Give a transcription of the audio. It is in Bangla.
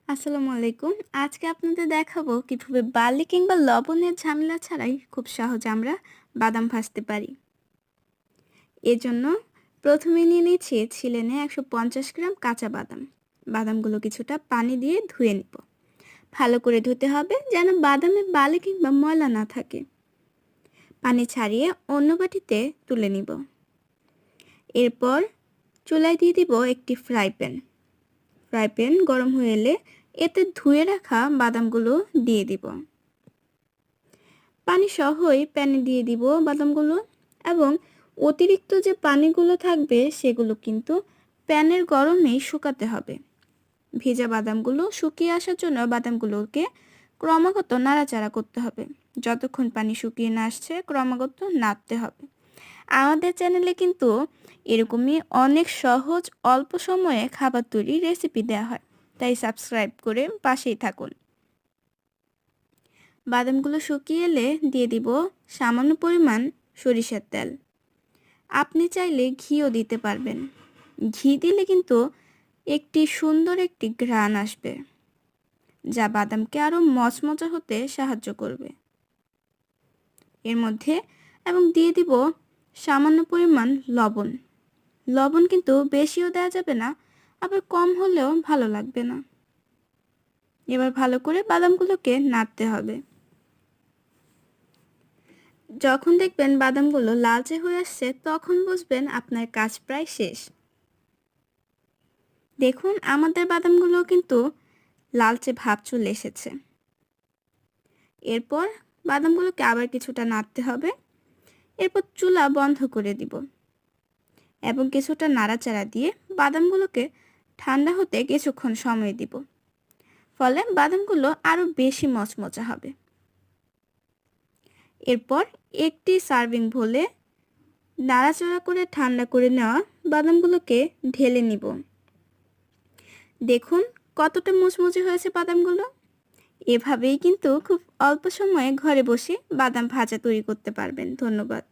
আসসালামু আলাইকুম। আজকে আপনাদের দেখাবো কিভাবে বালি কিংবা লবণের ঝামেলা ছাড়াই খুব সহজে আমরা বাদাম ভাজতে পারি। এজন্য প্রথমে নিয়ে নিচ্ছি ছিলে নিয়ে 150 গ্রাম কাঁচা বাদাম। বাদামগুলো কিছুটা পানি দিয়ে ধুয়ে নিব। ভালো করে ধুতে হবে যেন বাদামে বালি কিংবা ময়লা না থাকে। পানি ছাড়িয়ে অন্য বাটিতে তুলে নিব। এরপর চুলায় দিয়ে দিব একটি ফ্রাই প্যান। ফ্রাই প্যান গরম হয়ে এলে এতে ধুয়ে রাখা বাদামগুলো দিয়ে দিব। পানি সহই প্যানে দিয়ে দিব বাদামগুলো এবং অতিরিক্ত যে পানিগুলো থাকবে সেগুলো কিন্তু প্যানের গরমেই শুকাতে হবে। ভেজা বাদামগুলো শুকিয়ে আসার জন্য বাদামগুলোকে ক্রমাগত নাড়াচাড়া করতে হবে। যতক্ষণ পানি শুকিয়ে না আসছে ক্রমাগত নাড়তে হবে। আমাদের চ্যানেলে কিন্তু এরকমই অনেক সহজ অল্প সময়ে খাবার তৈরির রেসিপি দেওয়া হয়, তাই সাবস্ক্রাইব করে পাশেই থাকুন। বাদামগুলো শুকিয়ে এলে দিয়ে দিব সামান্য পরিমাণ সরিষার তেল। আপনি চাইলে ঘিও দিতে পারবেন। ঘি দিলে কিন্তু সুন্দর একটি ঘ্রাণ আসবে, যা বাদামকে আরও মচমচে হতে সাহায্য করবে। এর মধ্যে এবং দিয়ে দিব সামান্য পরিমাণ লবণ। লবণ কিন্তু বেশিও দেওয়া যাবে না, আবার কম হলেও ভালো লাগবে না। এবার ভালো করে বাদামগুলোকে নাড়তে হবে। যখন দেখবেন বাদামগুলো লালচে হয়ে আসছে তখন বুঝবেন আপনার কাজ প্রায় শেষ। দেখুন আমাদের বাদামগুলো কিন্তু লালচে ভাব চলে এসেছে। এরপর বাদামগুলোকে আবার কিছুটা নাড়তে হবে। এরপর চুলা বন্ধ করে দিব এবং কিছুটা নাড়াচাড়া দিয়ে বাদামগুলোকে ঠান্ডা হতে কিছুক্ষণ সময় দিব। ফলে বাদামগুলো আরও বেশি মচমচে হবে। এরপর একটি সার্ভিং বোলে নাড়াচাড়া করে ঠান্ডা করে নেওয়া বাদামগুলোকে ঢেলে নিব। দেখুন কতটা মুচমুচে হয়েছে বাদামগুলো। এভাবেই কিন্তু খুব অল্প সময়ে ঘরে বসে বাদাম ভাজা তৈরি করতে পারবেন। ধন্যবাদ।